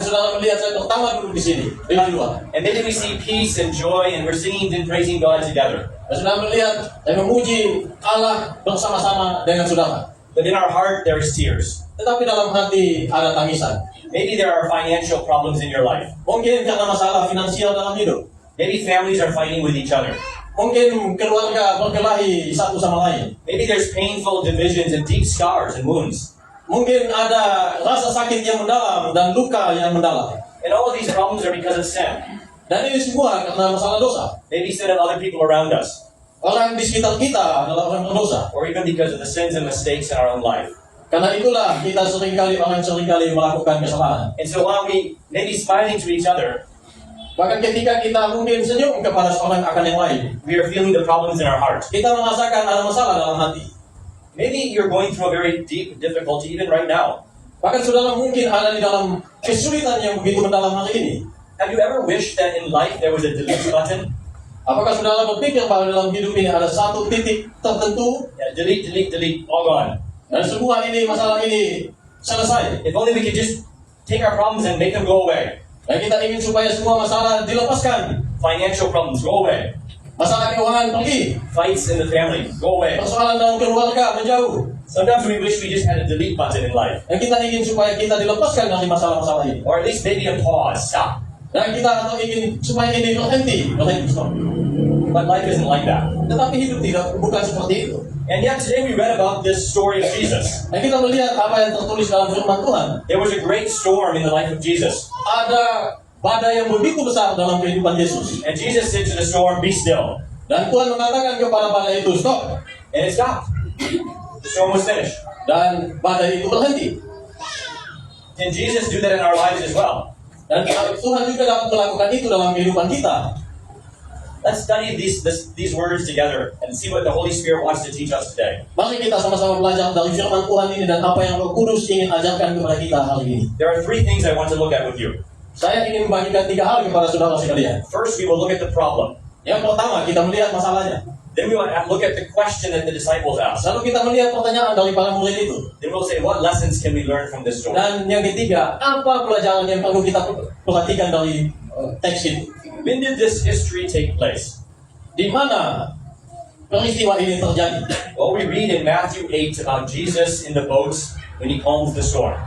saudara melihat saya pertama duduk di sini, di luar. And maybe we see peace and joy and we're singing and praising God together. Dan saudara melihat saya memuji Allah bersama-sama dengan saudara. But in our heart, there's tears. Tetapi dalam hati ada tangisan. Maybe there are financial problems in your life. Mungkin karena masalah finansial dalam hidup. Maybe families are fighting with each other. Mungkin keluarga berkelahi satu sama lain. Maybe there's painful divisions and deep scars and wounds. Mungkin ada rasa sakit yang mendalam dan luka yang mendalam. And all of these problems are because of sin. Dan ini semua karena masalah dosa. Maybe sin of other people around us. Orang di sekitar kita adalah orang berdosa. Or even because of the sins and mistakes in our own life. Karena itulah kita seringkali melakukan kesalahan. And so while we may be smiling to each other, Bahkan ketika kita mungkin senyum kepada seorang akan yang lain, we are feeling the problems in our heart. kita merasakan ada masalah dalam hati. Maybe you're going through a very deep difficulty even right now. Bahkan saudara mungkin ada di dalam kesulitan yang begitu mendalam hari ini. Have you ever wished that in life there was a delete button? Apakah saudara berpikir bahwa dalam hidup ini ada satu titik tertentu Yeah, delete, all gone. dan semua ini masalah ini selesai? If only we could just take our problems and make them go away. Dan kita ingin supaya semua masalah dilepaskan. Financial problems, go away. Masalah keuangan pergi. Fights in the family, go away. Persoalan dalam keluarga menjauh. Sometimes we wish we just had a delete button in life. Dan kita ingin supaya kita dilepaskan dari masalah-masalah ini. Or at least maybe a pause, stop. Dan kita ingin supaya ini berhenti, stop. But life isn't like that. Tetapi hidup bukan seperti itu. And yet today we read about this story of Jesus. Dan kita melihat apa yang tertulis dalam firman Tuhan. There was a great storm in the life of Jesus. Ada badai yang begitu besar dalam kehidupan Yesus. And Jesus said to the storm, be still. Dan Tuhan mengatakan kepada badai itu, stop. And it stopped. The storm was finished. Dan badai itu berhenti. Can Jesus do that in our lives as well? Dan Tuhan juga dapat melakukan itu dalam kehidupan kita. Let's study these words together and see what the Holy Spirit wants to teach us today. Mari kita sama-sama belajar dari firman Tuhan ini dan apa yang Roh Kudus ingin ajarkan kepada kita hari ini. There are three things I want to look at with you. Saya ingin membagikan 3 hal kepada saudara sekalian. First, we will look at the problem. Yang pertama, kita melihat masalahnya. Then we will look at the question that the disciples asked. Lalu kita melihat pertanyaan dari para murid itu. Then we'll say, what lessons can we learn from this story? Dan yang ketiga, apa pelajaran yang perlu kita perhatikan dari teks itu? When did this history take place? Di mana peristiwa ini terjadi? Well, we read in Matthew 8 about Jesus in the boats when he calms the storm.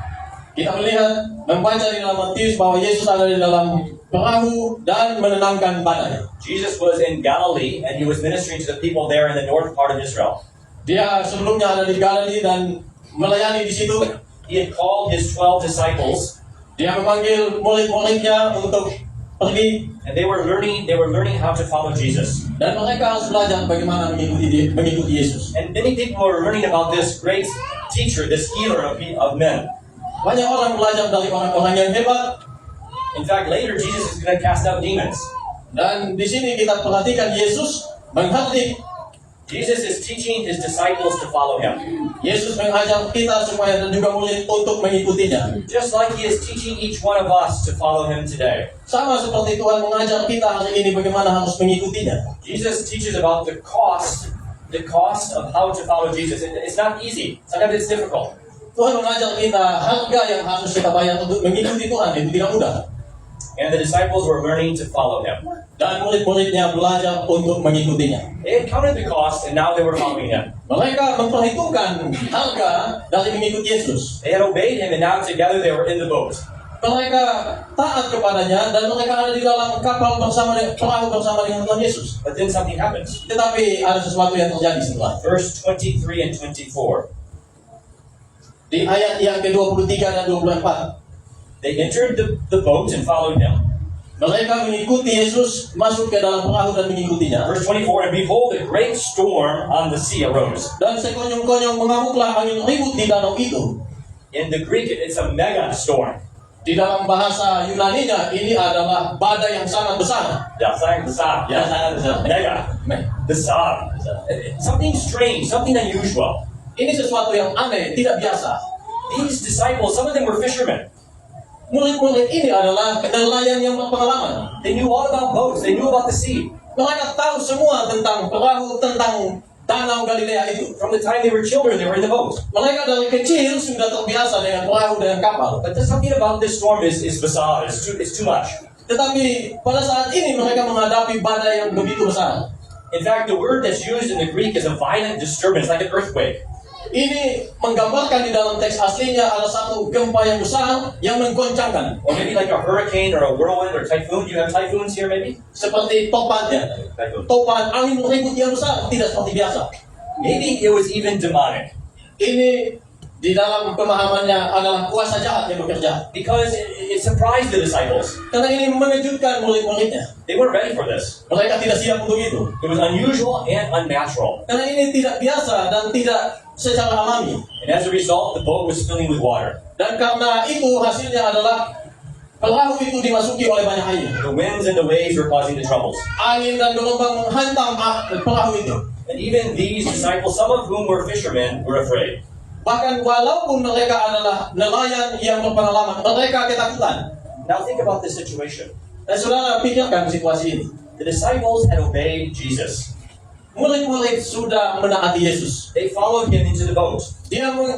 Kita melihat, membaca di dalam Matius bahwa Yesus ada di dalam perahu dan menenangkan badai. Jesus was in Galilee and he was ministering to the people there in the north part of Israel. Dia sebelumnya ada di Galilea dan melayani di situ. He had called his 12 disciples Dia memanggil murid-muridnya untuk pergi and they were learning how to follow Jesus. dan mereka harus belajar bagaimana mengikuti Yesus. And many people were learning about this great teacher, this healer of men. Banyak orang belajar dari orang-orang yang hebat. In fact, later Jesus is going to cast out demons. Dan di sini kita perhatikan Yesus menghardik. Jesus is teaching his disciples to follow him. Yesus mengajar kita supaya dan juga murid untuk mengikutinya. Just like he is teaching each one of us to follow him today. Sama seperti Tuhan mengajar kita hari ini bagaimana harus mengikutinya. Jesus teaches about the cost of how to follow Jesus. It's not easy. Sometimes it's difficult. Tuhan mengajar kita harga yang harus kita bayar untuk mengikuti Tuhan, itu tidak mudah. And the disciples were learning to follow him. Dan murid-muridnya belajar untuk mengikutinya. They had counted the cost and now they were following him. Mereka memperhitungkan harga dari mengikuti Yesus. They had obeyed him and now together they were in the boat. Mereka taat kepadanya dan mereka ada di dalam kapal perahu bersama dengan Tuhan Yesus. But then something happens. Tetapi ada sesuatu yang terjadi setelah. Verse 23 and 24. Di ayat yang ke-23 dan 24. They entered the boat and followed him. Mereka mengikuti Yesus, masuk ke dalam perahu dan mengikutinya. Verse 24, and behold, a great storm on the sea arose. Dan sekonyong-konyong mengamuklah angin ribut di danau itu. In the Greek, it's a mega storm. Di dalam bahasa Yunaninya, ini adalah badai yang sangat besar. Ya, sangat besar. Ya, sangat besar. Mega. Besar. Something strange, something unusual. Ini sesuatu yang aneh, tidak biasa. These disciples, some of them were fishermen. Murid-murid ini adalah nelayan yang berpengalaman. They knew all about boats. They knew about the sea. Mereka tahu semua tentang perahu, tentang Danau Galilea itu. From the time they were children, they were in the boat. Mereka dari kecil sudah terbiasa dengan perahu dan kapal. But there's something about this storm is bizarre. It's too much. Tetapi pada saat ini mereka menghadapi badai yang begitu besar. In fact, the word that's used in the Greek is a violent disturbance, like an earthquake. Ini menggambarkan di dalam teks aslinya ada satu gempa yang besar yang menggoncangkan. Or maybe like a hurricane or a whirlwind or typhoon. Do you have typhoons here maybe? Seperti topannya. Typhoon. Topan angin ribut yang besar, tidak seperti biasa. Maybe it was even demonic. Ini di dalam pemahamannya adalah kuasa jahat yang bekerja. Because it surprised the disciples. Karena ini mengejutkan murid-muridnya. They weren't ready for this. Mereka tidak siap untuk itu. It was unusual and unnatural. Karena ini tidak biasa dan tidak secara alami. And as a result, the boat was filling with water. Dan karena itu hasilnya adalah perahu itu dimasuki oleh banyak air. The winds and the waves were causing the troubles. Angin dan gelombang menghantam perahu itu. And even these disciples, some of whom were fishermen, were afraid. Bahkan walaupun mereka adalah nelayan yang berpengalaman, mereka ketakutan. Now think about this situation. Dan saudara pikirkan situasi ini. The disciples had obeyed Jesus. Murid-murid sudah menaati Yesus. They followed him into the boat.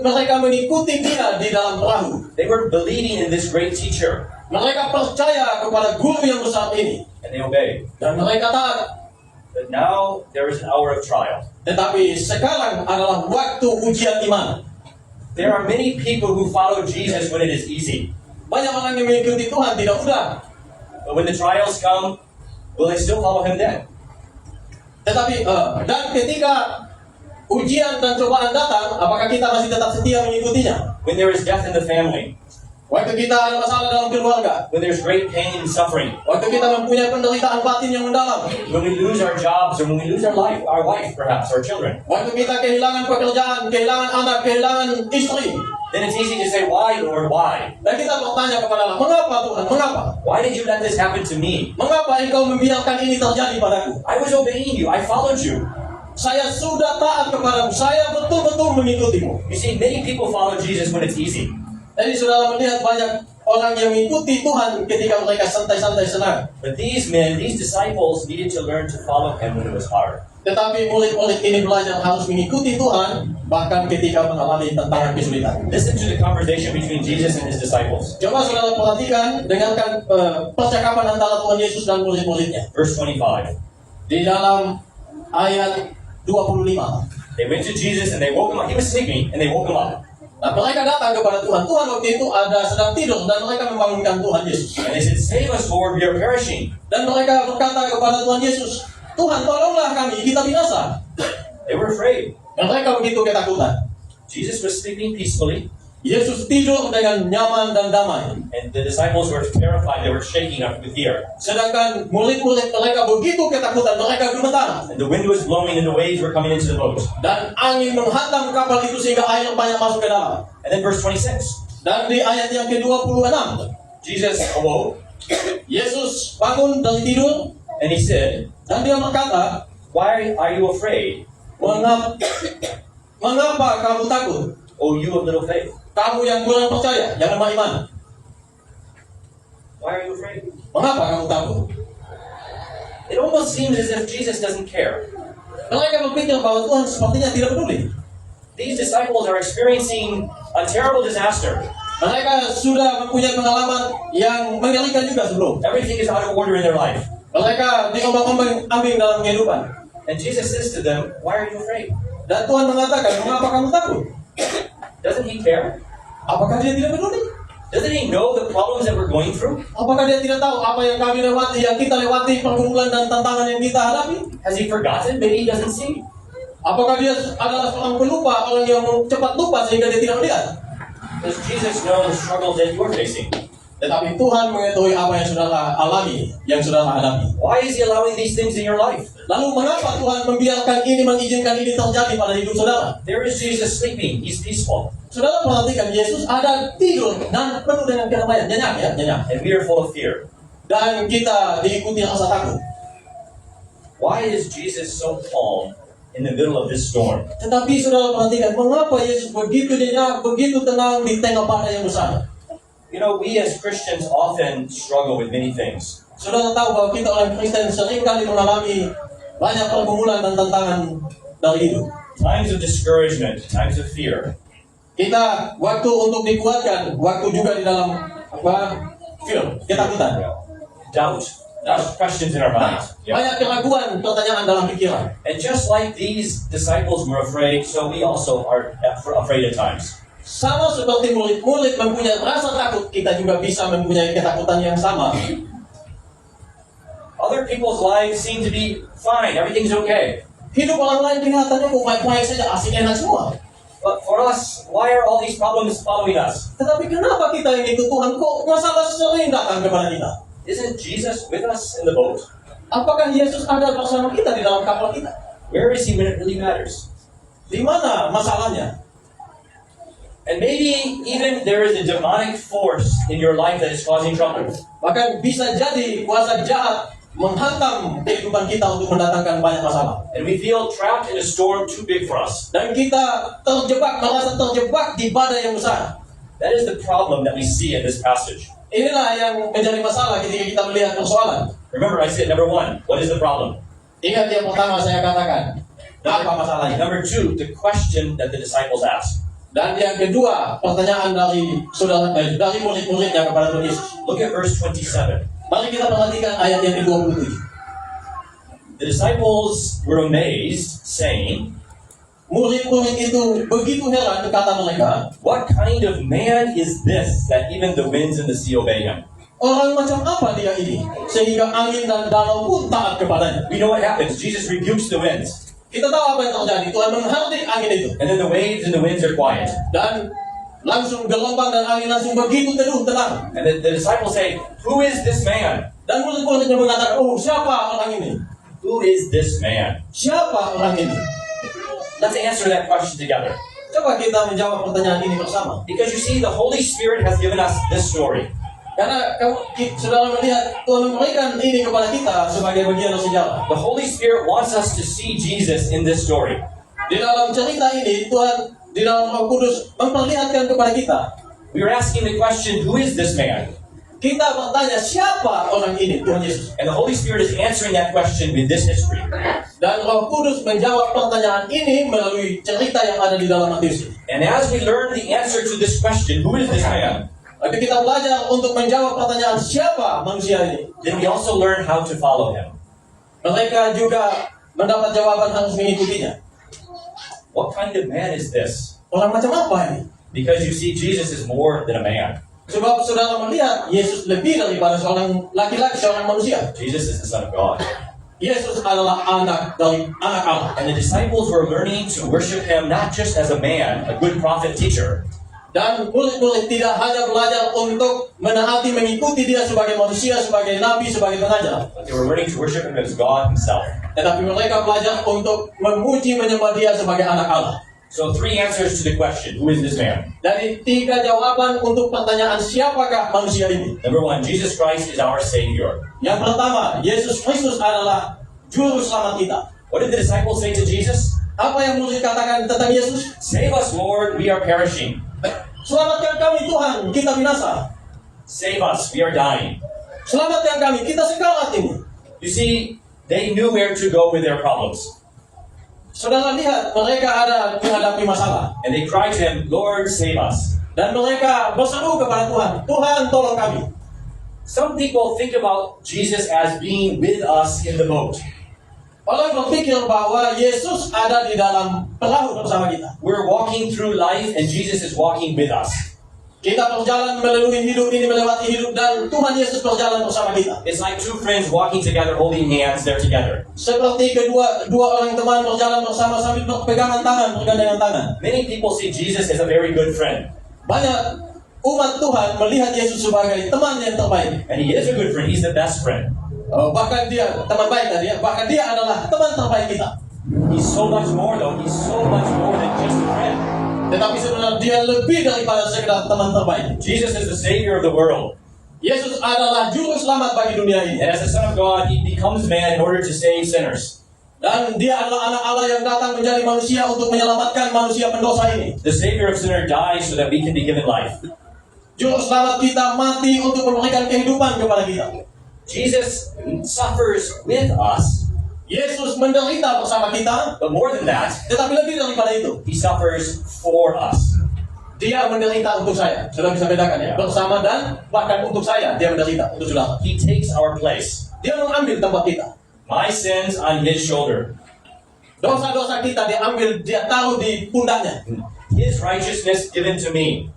Mereka mengikuti dia di dalam perahu. They were believing in this great teacher. Mereka percaya kepada guru yang besar ini. And they obeyed. Dan mereka taat. But now there is an hour of trial. Tetapi sekarang adalah waktu ujian iman. There are many people who follow Jesus when it is easy. Banyak orang yang mengikuti Tuhan tidak mudah. But when the trials come, will they still follow him then? Tetapi dan ketika ujian dan cobaan datang, apakah kita masih tetap setia mengikutinya? When there is death in the family, Waktu kita ada masalah dalam keluarga, when there's great pain and suffering, waktu kita mempunyai penderitaan batin yang mendalam, when we lose our jobs or when we lose our wife perhaps, our children, waktu kita kehilangan pekerjaan, kehilangan anak, kehilangan istri, then it's easy to say, why, Lord, why? dan kita bertanya kepada Allah, mengapa Tuhan, mengapa? Why did you let this happen to me? Mengapa Engkau membiarkan ini terjadi padaku? I was obeying you. I followed you. Saya sudah taat kepadamu, saya betul-betul mengikutimu. You see, many people follow Jesus when it's easy. Jadi saudara melihat banyak orang yang mengikuti Tuhan ketika mereka santai-santai senang. But these men, these disciples, needed to learn to follow him when it was hard. Tetapi murid-murid ini belajar harus mengikuti Tuhan bahkan ketika mengalami tantangan kesulitan. Listen to the conversation between Jesus and his disciples. Coba saudara perhatikan, dengarkan percakapan antara Tuhan Yesus dan murid-muridnya. Verse 25. Di dalam ayat 25. They went to Jesus and they woke him up. He was sleeping and they woke him up. Nah, mereka datang kepada Tuhan. Tuhan waktu itu sedang tidur dan mereka membangunkan Tuhan Yesus. And they said, save us, Lord, we are perishing. Dan mereka berkata kepada Tuhan Yesus, Tuhan tolonglah kami, kita binasa. They were afraid. Mereka begitu ketakutan. Jesus was sleeping peacefully. Yesus tidur dengan nyaman dan damai. And the disciples were terrified. They were shaking up with fear. Sedangkan murid-murid mereka begitu ketakutan, mereka gemetar. And the wind was blowing and the waves were coming into the boat. Dan angin menghantam kapal itu sehingga air banyak masuk ke dalam. And then verse 26. Dan di ayat yang ke-26, Jesus awoke Yesus bangun dari tidur and he said, dan dia berkata, why are you afraid, Mengapa kamu takut? O you of little faith? Kamu yang kurang percaya, yang lemah iman. Why are you afraid? Mengapa kamu takut? It almost seems as if Jesus doesn't care. Mereka berpikir bahwa Tuhan sepertinya tidak peduli. These disciples are experiencing a terrible disaster. Mereka sudah mempunyai pengalaman yang mengerikan juga sebelum. Everything is out of order in their life. Mereka diombang-ombang-ambing dalam kehidupan. And Jesus says to them, why are you afraid? Dan Tuhan mengatakan, mengapa kamu takut? Doesn't he care? Apakah dia tidak peduli? Doesn't he know the problems that we're going through? Apakah dia tidak tahu apa yang kami lewati, yang kita lewati, pergumulan dan tantangan yang kita hadapi? Has he forgotten? Maybe he doesn't see. Apakah dia adalah seorang pelupa, orang yang cepat lupa sehingga dia tidak melihat? Does Jesus know the struggles that you're facing? Tetapi Tuhan mengetahui apa yang saudara alami, yang saudara hadapi. Why is he allowing these things in your life? Lalu mengapa Tuhan membiarkan ini, mengizinkan ini terjadi pada hidup saudara? There is Jesus sleeping. He's peaceful. Saudara perhatikan, Yesus ada tidur dan penuh dengan kedamaian, nyenyak ya, nyenyak. And we are full of fear. Dan kita diikuti rasa takut. Why is Jesus so calm in the middle of this storm? Tetapi saudara perhatikan, mengapa Yesus begitu nyenyak, begitu tenang di tengah badai yang besar? You know, we as Christians often struggle with many things. Saudara tahu bahwa kita orang Kristen seringkali mengalami banyak pergumulan dan tantangan dari hidup. Times of discouragement, times of fear. Kita waktu untuk dikuatkan, waktu juga di dalam fear, ketakutan. Doubt. Questions in our minds. Yeah. Banyak keraguan, pertanyaan dalam pikiran. And just like these disciples were afraid, so we also are afraid at times. Sama seperti murid-murid mempunyai rasa takut, kita juga bisa mempunyai ketakutan yang sama. Other people's lives seem to be fine, everything's okay. Hidup orang lain kelihatannya kok baik-baik saja, asik enak semua. But for us, why are all these problems following us? Tetapi kenapa kita yang ikut Tuhan kok masalah sering datang kepada kita? Isn't Jesus with us in the boat? Apakah Yesus ada bersama kita di dalam kapal kita? Where is he when it really matters? Di mana masalahnya? And maybe even there is a demonic force in your life that is causing trouble. Bahkan bisa jadi kuasa jahat menghantam kehidupan kita untuk mendatangkan banyak masalah. And we feel trapped in a storm too big for us. Dan kita merasa terjebak di badai yang besar. That is the problem that we see in this passage. Inilah yang menjadi masalah ketika kita melihat persoalan. Remember, I said number one, what is the problem? Ingat yang pertama saya katakan, apa masalahnya? Number two, the question that the disciples asked. Dan yang kedua, pertanyaan dari murid-muridnya kepada Tuhan Yesus. Look at verse 27. Mari kita perhatikan ayat yang ke-27. The disciples were amazed, saying, Murid-murid itu begitu heran, kata mereka, what kind of man is this that even the winds and the sea obey him? orang macam apa dia ini, sehingga angin dan danau pun taat kepadanya. We know what happens. Jesus rebukes the winds. Kita tahu apa yang terjadi. Tuhan menghardik angin itu. And then the waves and the winds are quiet. Dan langsung gelombang dan angin langsung begitu teduh, tenang. And the disciples say, who is this man? Dan murid-muridnya mengatakan, oh siapa orang ini? Who is this man? Siapa orang ini? Let's answer that question together. Coba kita menjawab pertanyaan ini bersama. Because you see, the Holy Spirit has given us this story. Karena saudara melihat Tuhan memberikan ini kepada kita sebagai bagian dari sejarah. The Holy Spirit wants us to see Jesus in this story. Di dalam cerita ini, Tuhan di dalam Roh Kudus memperlihatkan kepada kita. We are asking the question, who is this man? Kita bertanya, siapa orang ini, Tuhan Yesus? And the Holy Spirit is answering that question with this history. Dan Roh Kudus menjawab pertanyaan ini melalui cerita yang ada di dalam Matius. And as we learn the answer to this question, who is this man? Tapi kita belajar untuk menjawab pertanyaan siapa manusia ini. Then we also learn how to follow him. Mereka juga mendapat jawaban harus mengikutinya. What kind of man is this? Orang macam apa ini? Because you see, Jesus is more than a man. Sebab saudara melihat Yesus lebih daripada seorang laki-laki, seorang manusia. Jesus is the Son of God. Yesus adalah anak Allah. And the disciples were learning to worship him not just as a man, a good prophet teacher, Dan murid-murid tidak hanya belajar untuk menaati mengikuti dia sebagai manusia, sebagai nabi, sebagai pengajar. but they were learning to worship him as God himself. Tetapi mereka belajar untuk memuji menyembah dia sebagai anak Allah. So 3 answers to the question, who is this man? Dari 3 jawaban untuk pertanyaan siapakah manusia ini. Number 1, Jesus Christ is our Savior. Yang pertama, Yesus Kristus adalah juru selamat kita. What did the disciples say to Jesus? Apa yang murid katakan tentang Yesus? Save us, Lord, we are perishing. Selamatkan kami Tuhan, kita binasa. Save us, we are dying. Selamatkan kami, kita sekarat ini. You see, they knew where to go with their problems. Saudara lihat, mereka ada menghadapi masalah. And they cried to him, Lord, save us. Dan mereka berseru kepada Tuhan, Tuhan tolong kami. Some people think about Jesus as being with us in the boat. Orang berpikir bahwa Yesus ada di dalam perahu bersama kita. We're walking through life and Jesus is walking with us. Kita berjalan melalui hidup ini, melewati hidup, dan Tuhan Yesus berjalan bersama kita. It's like 2 friends walking together, holding hands, they're together. Seperti dua orang teman berjalan bersama sambil berpegangan tangan, bergandengan tangan. Many people see Jesus as a very good friend. Banyak umat Tuhan melihat Yesus sebagai teman yang terbaik. And he is a good friend, he's the best friend. Bahkan dia teman baik tadi, bahkan dia adalah teman terbaik kita. He's so much more though, he's so much more than just a friend. Tetapi sebenarnya dia lebih daripada sekedar teman terbaik. Jesus is the Savior of the world. Yesus adalah juru selamat bagi dunia ini. And as the Son of God, he becomes man in order to save sinners. Dan dia adalah anak Allah yang datang menjadi manusia untuk menyelamatkan manusia pendosa ini. The Savior of sinner dies so that we can be given life. Juru selamat kita mati untuk memberikan kehidupan kepada kita. Jesus suffers with us. Yesus menderita bersama kita, But more than that, tetapi lebih daripada itu, he suffers for us. Dia menderita untuk saya. Sudah bisa bedakan ya? Bersama dan bahkan untuk saya, dia menderita untuk saudara. He takes our place. Dia mengambil tempat kita. My sins on his shoulder. Dosa-dosa kita dia ambil, dia taruh di pundaknya. His righteousness given to me.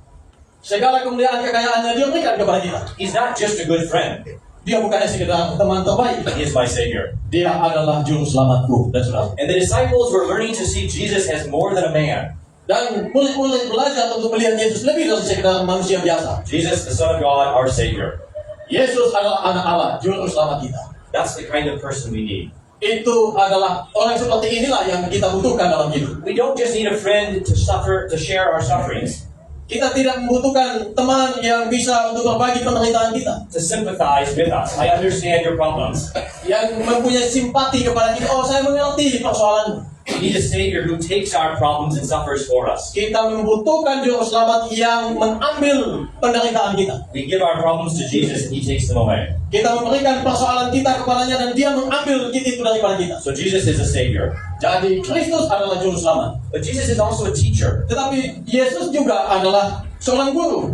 Segala kemuliaan kekayaannya dia berikan kepada kita. He's not just a good friend. Dia bukannya sekedar teman terbaik. He is my Savior. Dia adalah juru selamatku dan saudara. And the disciples were learning to see Jesus as more than a man. Dan murid-murid belajar untuk melihat Yesus lebih dari sekedar manusia biasa. Jesus, the Son of God, our Savior. Yesus adalah anak Allah, juru selamat kita. That's the kind of person we need. Itu adalah orang seperti inilah yang kita butuhkan dalam hidup. We don't just need a friend to share our sufferings, Kita tidak membutuhkan teman yang bisa untuk berbagi penderitaan kita, to sympathize with us. I understand your problems. yang mempunyai simpati kepada kita. Oh, saya mengerti persoalanmu. We need a Savior who takes our problems and suffers for us. Kita membutuhkan juru selamat yang mengambil penderitaan kita. We give our problems to Jesus and He takes them away. Kita memberikan persoalan kita kepadanya dan dia mengambil itu daripada kita. So Jesus is a Savior. Jadi Kristus adalah juru selamat. But Jesus is also a teacher. Tetapi Yesus juga adalah seorang guru.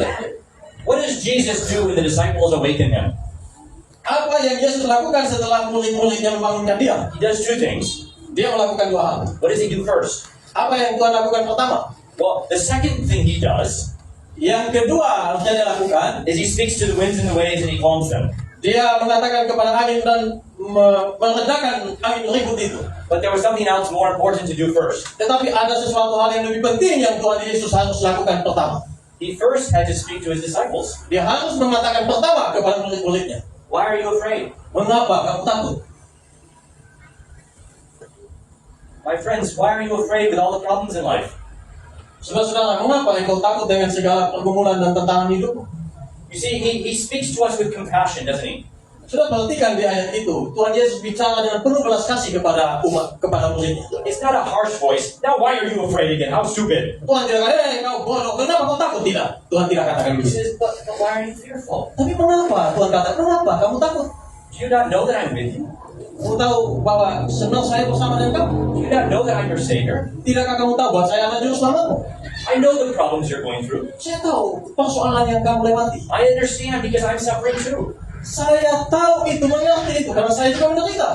What does Jesus do when the disciples awaken Him? Apa yang Yesus lakukan setelah murid-muridnya membangunkan dia? He does two things. Dia melakukan dua hal. What does He do first? Apa yang Tuhan lakukan pertama? Well, the second thing He does Yang kedua harusnya dia lakukan, is He speaks to the winds and the waves and He calms them. dia mengatakan kepada angin dan meredakan angin ribut itu. But there was something else more important to do first. Tetapi ada sesuatu hal yang lebih penting yang Tuhan Yesus harus lakukan pertama. He first had to speak to His disciples. Dia harus mengatakan pertama kepada murid-muridnya. Why are you afraid? Mengapa kamu takut? My friends, why are you afraid with all the problems in life? Saudara-saudara, mengapa engkau takut dengan segala pergumulan dan tantangan hidupmu? You see, he speaks to us with compassion, doesn't He? Sudah perhatikan di ayat itu, Tuhan Yesus bicara dengan penuh belas kasih kepada umat, kepada muridnya. It's not a harsh voice. Now why are you afraid again? How stupid. Tuhan tidak kata, kau bodoh, kenapa kau takut? Tidak. Tuhan tidak katakan He begitu. says, but why are you fearful? Tapi mengapa? Tuhan kata, kenapa kamu takut? Do you not know that I'm with you? Kamu tahu bahwa sebenarnya saya bersama dengan kamu? Do you not know that I'm your Savior? Tidakkah kamu tahu bahwa saya adalah juru selamatmu? I know the problems you're going through. Saya tahu persoalan yang kamu lewati. I understand because I'm suffering too. Saya tahu itu, mengerti itu, karena saya juga menderita.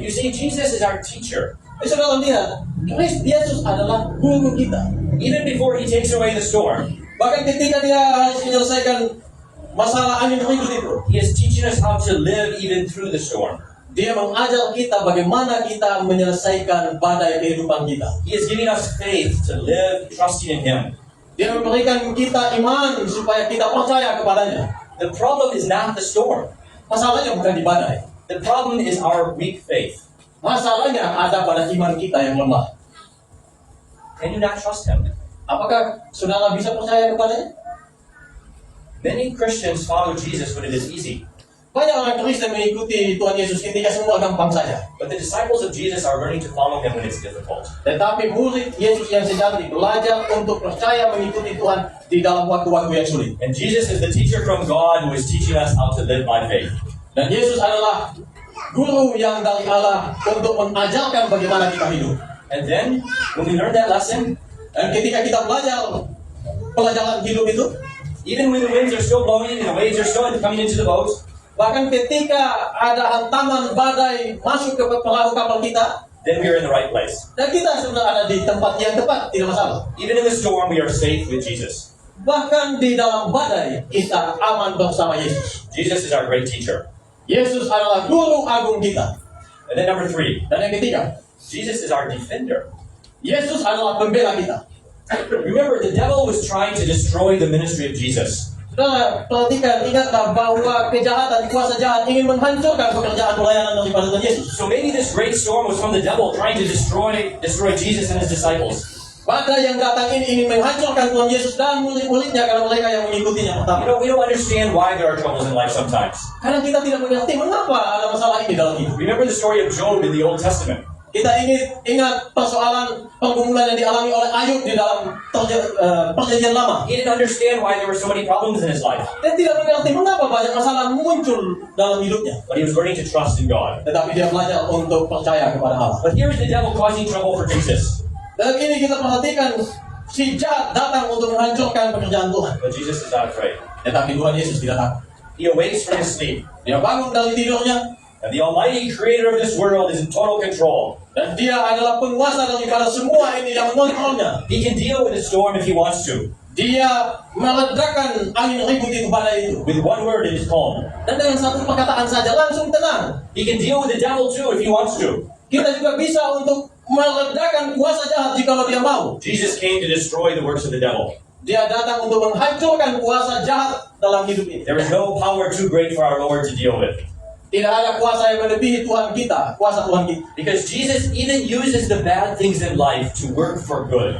You see, Jesus is our teacher. Saudara lihat, Yesus adalah guru kita. Even before He takes away the storm, Bahkan ketika dia harus menyelesaikan masalah angin ribut itu, He is teaching us how to live even through the storm. dia mengajar kita bagaimana kita menyelesaikan badai kehidupan kita. He is giving us faith to live trusting in Him. Dia memberikan kita iman supaya kita percaya kepadanya. The problem is not the storm. Masalahnya bukan di badai. The problem is our weak faith. Masalahnya ada pada iman kita yang lemah. Can you not trust Him? Apakah saudara bisa percaya kepadanya? Many Christians follow Jesus when it is easy. Banyak orang Kristen mengikuti Tuhan Yesus ketika semua gampang saja. But the disciples of Jesus are learning to follow Him when it's difficult. Tetapi murid Yesus yang sejati belajar untuk percaya mengikuti Tuhan di dalam waktu-waktu yang sulit. And Jesus is the teacher from God who is teaching us how to live by faith. Dan Yesus adalah guru yang dari Allah untuk mengajarkan bagaimana kita hidup. And then, when we learn that lesson, Dan ketika kita belajar pelajaran hidup itu, even when the winds are still blowing and the waves are still coming into the boat, bahkan ketika ada hantaman badai masuk ke perahu kapal kita, then we are in the right place. dan kita sebenarnya ada di tempat yang tepat, tidak masalah. Even in the storm, we are safe with Jesus. Bahkan di dalam badai, kita aman bersama Yesus. Jesus is our great teacher. Yesus adalah guru agung kita. And then number 3, Dan yang ketiga, Jesus is our defender. Yesus adalah pembela kita. Remember, the devil was trying to destroy the ministry of Jesus. Saudara, perhatikan, ingatlah bahwa kejahatan, kuasa jahat ingin menghancurkan pekerjaan pelayanan daripada Tuhan Yesus. So maybe this great storm was from the devil trying to destroy Jesus and His disciples. Badai yang datang ini ingin menghancurkan Tuhan Yesus dan murid-muridnya karena mereka yang mengikutinya pertama. We don't understand why there are troubles in life sometimes. Karena kita tidak mengerti mengapa ada masalah ini dalam hidup. Remember the story of Job in the Old Testament. Kita ingat persoalan pergumulan yang dialami oleh Ayub di dalam perjanjian lama. He didn't understand why there were so many problems in his life, Dia tidak mengerti mengapa banyak masalah muncul dalam hidupnya. but he was learning to trust in God. Tetapi dia belajar untuk percaya kepada Allah. But here is the devil causing trouble for Jesus. Dan ini kita perhatikan, si jahat datang untuk menghancurkan pekerjaan Tuhan. But Jesus is not afraid. Tetapi Tuhan Yesus tidak takut. He awakes from his sleep, Dia bangun dari tidurnya, and the Almighty Creator of this world is in total control. dan dia adalah penguasa daripada semua ini yang mengontrolnya. He can deal with the storm if he wants to. Dia meredakan angin ribut itu badai itu. With one word, it is calm. Dan dengan satu perkataan saja langsung tenang. He can deal with the devil too if he wants to. Kita juga bisa untuk meredakan kuasa jahat jika dia mau. Jesus came to destroy the works of the devil. Dia datang untuk menghancurkan kuasa jahat dalam hidup ini. There is no power too great for our Lord to deal with. Tidak ada kuasa yang melebihi Tuhan kita, kuasa Tuhan kita. Because Jesus even uses the bad things in life to work for good.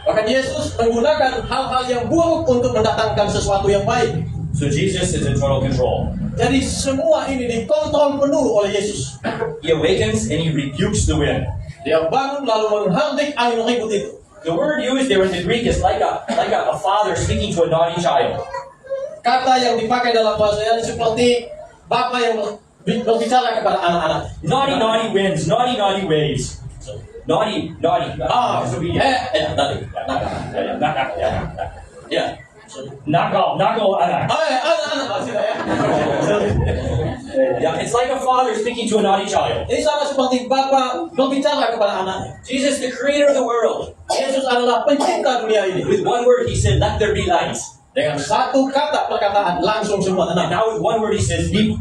Bahkan Yesus menggunakan hal-hal yang buruk untuk mendatangkan sesuatu yang baik. So Jesus is in total control. Jadi semua ini dikontrol penuh oleh Yesus. He awakens and he rebukes the wind. Dia bangun lalu menghardik angin ribut itu. The word used there in the Greek is like a father speaking to a naughty child. Kata yang dipakai dalam bahasa yang seperti bapa yang berbicara kepada anak-anak. Naughty winds, naughty ways. Naughty. disobedient. Tadi. Ya. Nakal anak. Anak-anak sila ya. Yeah, it's like a father speaking to a naughty child. Ini sama seperti bapa berbicara kepada anaknya. Jesus, the creator of the world. Yesus adalah pencipta dunia ini. With one word, he said, "Let there be light." Dengan satu kata perkataan langsung semua And tenang. now with one word, he says, be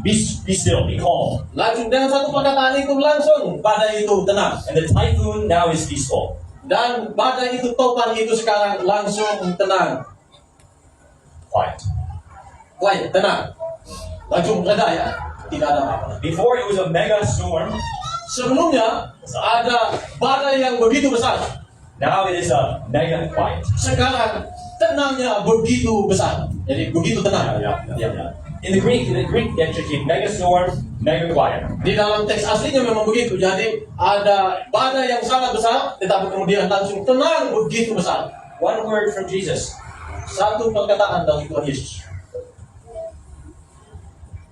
still, be calm. Langsung dengan satu perkataan itu langsung badai itu tenang. And the typhoon now is peaceful. Dan badai itu topan itu sekarang langsung tenang. Quiet. Tenang. Langsung reda ya. Tidak ada apa-apa. Before it was a mega storm. Sebelumnya ada badai yang begitu besar. Now it is a mega quiet. Sekarang tenangnya begitu besar. Jadi begitu tenang. In the Greek actually, mega storm, mega quiet. Di dalam teks aslinya memang begitu. Jadi ada badai yang sangat besar, tetapi kemudian langsung tenang begitu besar. One word from Jesus. Satu perkataan dari Tuhan Yesus.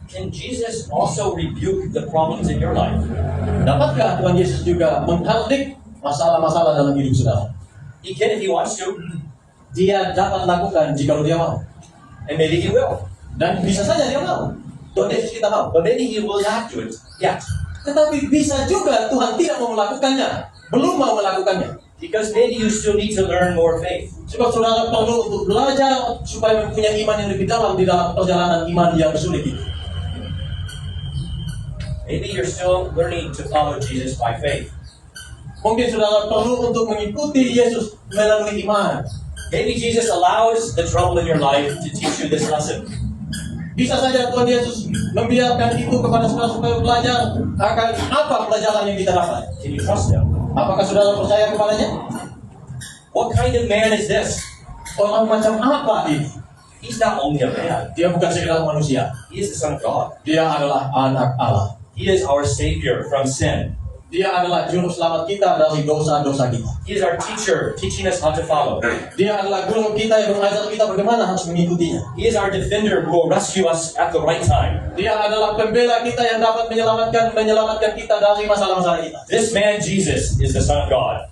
Can Jesus also rebuke the problems in your life? Dapatkah Tuhan Yesus juga menghardik masalah-masalah dalam hidup saudara? He can if he wants to, Dia dapat lakukan jika dia mau. and maybe he will. Dan bisa saja dia mau. Tuhan Yesus kita mau. But maybe he will not do it yet. Tetapi bisa juga Tuhan tidak mau melakukannya. Belum mau melakukannya. Because maybe you still need to learn more faith. Sebab saudara perlu untuk belajar supaya mempunyai iman yang lebih dalam di dalam perjalanan iman yang sulit itu. Maybe you're still learning to follow Jesus by faith. Mungkin saudara perlu untuk mengikuti Yesus melalui iman. Maybe Jesus allows the trouble in your life to teach you this lesson. Bisa saja Tuhan Yesus membiarkan itu kepada saudara supaya belajar akan apa pelajaran yang kita dapat. Can you trust him? Apakah saudara percaya kepadanya? What kind of man is this? Orang macam apa ini? He's not only a man. Dia bukan sekedar manusia. He is the Son of God. Dia adalah anak Allah. He is our Savior from sin. Dia adalah juru selamat kita dari dosa-dosa kita. He is our teacher, teaching us how to follow. Dia adalah guru kita yang mengajar kita bagaimana harus mengikutinya. He is our defender who will rescue us at the right time. Dia adalah pembela kita yang dapat menyelamatkan kita dari masalah-masalah kita. This man, Jesus, is the Son of God.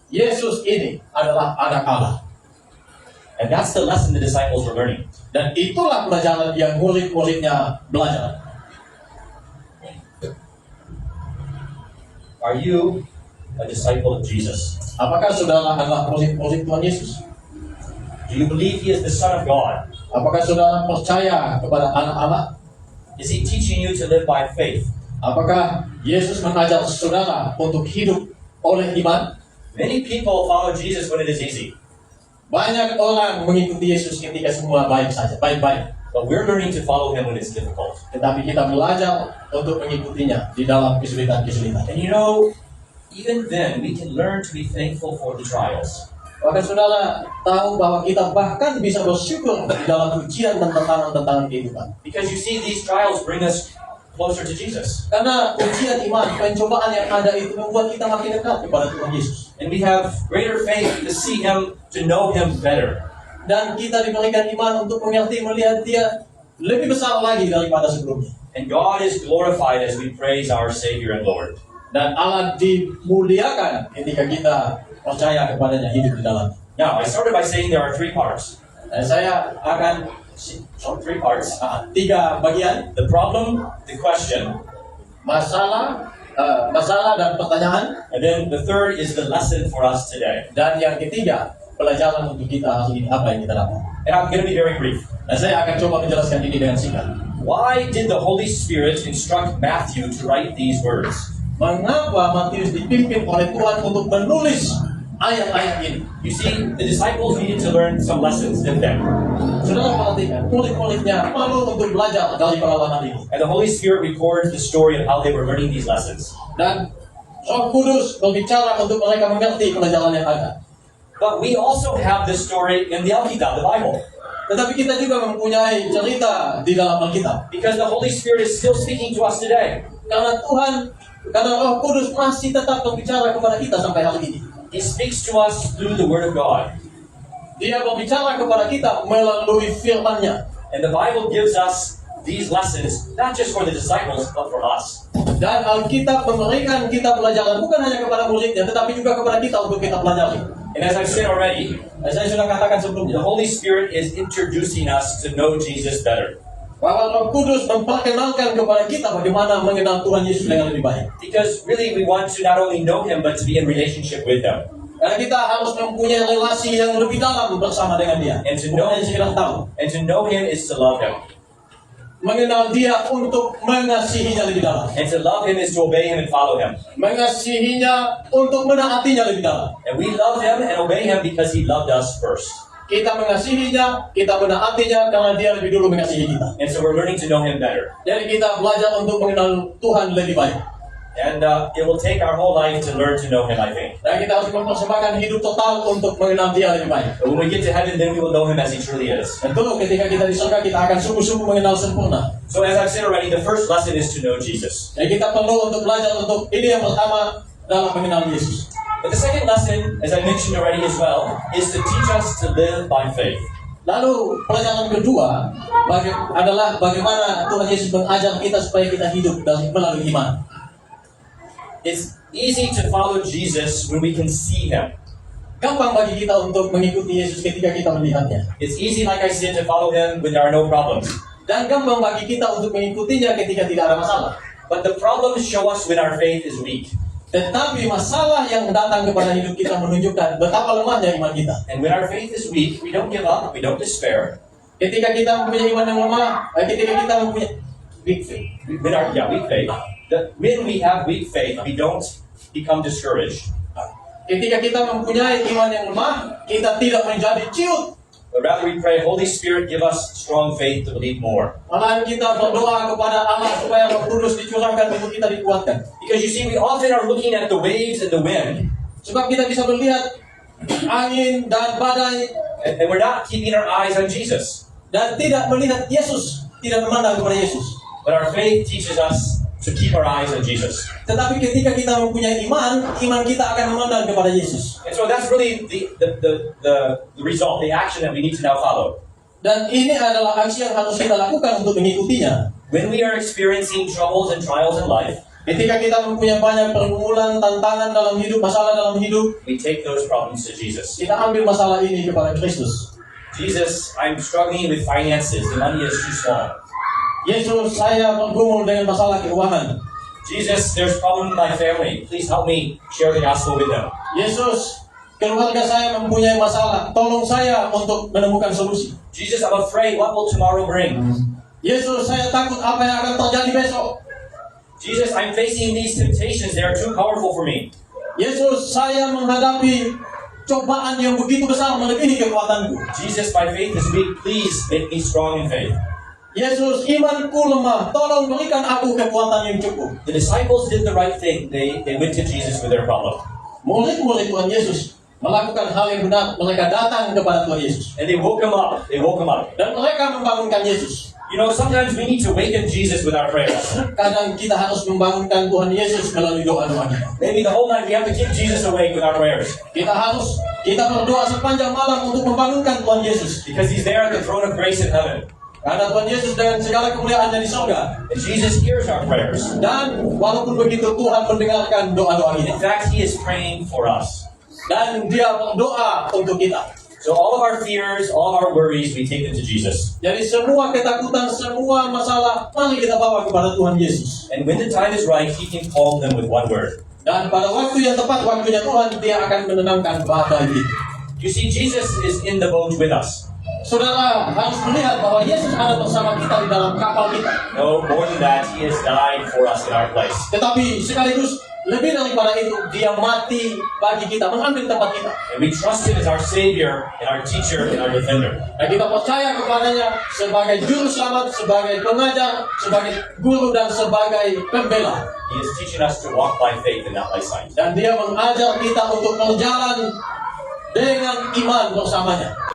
Yesus ini adalah anak Allah. And that's the lesson the disciples were learning. Dan itulah pelajaran yang murid-muridnya belajar. Are you a disciple of Jesus? Apakah saudara adalah murid-murid Tuhan Yesus? Do you believe He is the Son of God? Apakah saudara percaya kepada anak Allah? Is He teaching you to live by faith? Apakah Yesus mengajar saudara untuk hidup oleh iman? Many people follow Jesus when it is easy. Banyak orang mengikuti Yesus ketika semua baik saja, baik-baik. But we're learning to follow Him when it's difficult. Tetapi kita belajar untuk mengikutinya di dalam kesulitan-kesulitan. And you know, even then, we can learn to be thankful for the trials. Bahkan saudara tahu bahwa kita bahkan bisa bersyukur di dalam ujian dan tantangan-tantangan kehidupan. Because you see, these trials bring us closer to Jesus. Karena ujian iman, pencobaan yang ada itu membuat kita makin dekat kepada Tuhan Yesus. And we have greater faith to see Him, to know Him better. Dan kita diberikan iman untuk mengerti, melihat Dia lebih besar lagi daripada sebelumnya. And God is glorified as we praise our Savior and Lord. Dan Allah dimuliakan ketika kita percaya kepadanya, hidup di dalam. Now, I started by saying there are three parts. Dan saya akan Three parts. tiga bagian: The problem, the question, masalah dan pertanyaan. and then the third is the lesson for us today. Dan yang ketiga, pelajaran untuk kita hari ini, apa yang kita dapat. And I'm going to be very brief. Dan saya akan coba menjelaskan ini dengan singkat. Why did the Holy Spirit instruct Matthew to write these words? Mengapa Matius dipimpin oleh Tuhan untuk menulis ayat-ayat ini? You see, the disciples needed to learn some lessons, didn't they? Saudara perhatikan, murid-muridnya perlu untuk belajar dari perlawanan ini. And the Holy Spirit records the story of how they were learning these lessons. Dan Roh Kudus berbicara untuk mereka mengerti pelajaran yang ada. But we also have this story in the Alkitab, the Bible. Tetapi kita juga mempunyai cerita di dalam Alkitab. Because the Holy Spirit is still speaking to us today. Karena Roh Kudus masih tetap berbicara kepada kita sampai hari ini. He speaks to us through the Word of God. Dia berbicara kepada kita melalui firman-Nya. And the Bible gives us these lessons, not just for the disciples, but for us. Dan Alkitab memberikan kita pelajaran bukan hanya kepada muridnya, tetapi juga kepada kita untuk kita pelajari. And as I've said already, Saya sudah katakan the sebelumnya, Holy Spirit is introducing us to know Jesus better. bahwa Roh Kudus memperkenalkan kepada kita bagaimana mengenal Tuhan Yesus dengan lebih baik. Because really we want to not only know Him, but to be in relationship with Him. Karena kita harus mempunyai relasi yang lebih dalam bersama dengan Dia. And to know, Bukan hanya sekedar tahu. and to know Him is to love Him. Mengenal Dia untuk mengasihinya lebih dalam. And to love Him is to obey Him and follow Him. Mengasihinya untuk menaatinya lebih dalam. And we love Him and obey Him because He loved us first. Kita mengasihinya, kita menaatinya karena Dia lebih dulu mengasihi kita. And so we're learning to know Him better. Jadi kita belajar untuk mengenal Tuhan lebih baik. And it will take our whole life to learn to know Him, I think. Dan kita harus mempersembahkan hidup total untuk mengenal Dia lebih baik. But when we get to heaven, then we will know Him as He truly is. Tentu ketika kita di surga, kita akan sungguh-sungguh mengenal sempurna. So as I've said already, the first lesson is to know Jesus. Jadi kita perlu untuk belajar untuk ini yang pertama dalam mengenal Yesus. But the second lesson, as I mentioned already as well, is to teach us to live by faith. Lalu pelajaran kedua adalah bagaimana Tuhan Yesus mengajar kita supaya kita hidup melalui iman. It's easy to follow Jesus when we can see Him. Gampang bagi kita untuk mengikuti Yesus ketika kita melihatnya. It's easy, like I said, to follow Him when there are no problems. Dan gampang bagi kita untuk mengikutinya ketika tidak ada masalah. But the problems show us when our faith is weak. Tetapi masalah yang datang kepada hidup kita menunjukkan betapa lemahnya iman kita. And when our faith is weak, we don't give up, we don't despair. Ketika kita mempunyai iman yang lemah, ketika kita mempunyai weak faith. Weak faith. When we have weak faith, we don't become discouraged. Ketika kita mempunyai iman yang lemah, kita tidak menjadi ciut. But rather we pray, Holy Spirit, give us strong faith to believe more. Malahan kita berdoa kepada Allah supaya Roh Kudus dicurahkan untuk kita dikuatkan. Because you see, we often are looking at the waves and the wind, Sebab kita bisa melihat angin dan badai and we're not keeping our eyes on Jesus. dan tidak melihat Yesus, tidak memandang kepada Yesus. But our faith teaches us to keep our eyes on Jesus. Tetapi ketika kita mempunyai iman kita akan memandang kepada Yesus. And so that's really the result, the action that we need to now follow. Dan ini adalah aksi yang harus kita lakukan untuk mengikutinya. When we are experiencing troubles and trials in life, Ketika kita mempunyai banyak pergumulan, tantangan dalam hidup, masalah dalam hidup, we take those problems to Jesus. kita ambil masalah ini kepada Kristus. Jesus, I'm struggling with finances. The money is too small. Yesus, saya bergumul dengan masalah keuangan. Jesus, there's a problem in my family. Please help me share the gospel with them. Yesus, keluarga saya mempunyai masalah. Tolong saya untuk menemukan solusi. Jesus, I'm afraid. What will tomorrow bring? Yesus, saya takut apa yang akan terjadi besok. Jesus, I'm facing these temptations. They are too powerful for me. Yesus, saya menghadapi cobaan yang begitu besar melebihi kekuatanku. Jesus, my faith is weak. Please make me strong in faith. Yesus, imanku lemah. Tolong berikan aku kekuatan yang cukup. The disciples did the right thing. They went to Jesus with their problem. Murid-murid Tuhan Yesus melakukan hal yang benar. Mereka datang kepada Tuhan Yesus. And they woke him up. They woke him up. Dan mereka membangunkan Yesus. You know, sometimes we need to waken Jesus with our prayers. Kadang kita harus membangunkan Tuhan Yesus melalui doa-doa kita. Maybe the whole night we have to keep Jesus awake with our prayers. Kita berdoa sepanjang malam untuk membangunkan Tuhan Yesus. Because he's there at the throne of grace in heaven. Karena Tuhan Yesus dengan segala kemuliaannya di surga. And Jesus hears our prayers. Dan walaupun begitu Tuhan mendengarkan doa-doa In kita. fact, he is praying for us. Dan dia berdoa untuk kita. So all of our fears, all of our worries, we take them to Jesus. Jadi semua ketakutan, semua masalah, mari kita bawa kepada Tuhan Yesus. And when the time is right, he can calm them with one word. Dan pada waktu yang tepat, waktunya Tuhan, dia akan menenangkan badai itu. You see, Jesus is in the boat with us. Saudara harus melihat bahwa Yesus ada bersama kita di dalam kapal kita. No, more than that, he has died for us in our place. Tetapi sekaligus lebih daripada itu, dia mati bagi kita, mengambil tempat kita. And we trust him as our Savior, and our teacher, and our defender. Dan kita percaya kepadanya sebagai juru selamat, sebagai pengajar, sebagai guru, dan sebagai pembela. He is teaching us to walk by faith and not by sight. Dan dia mengajar kita untuk berjalan dengan iman bersamanya.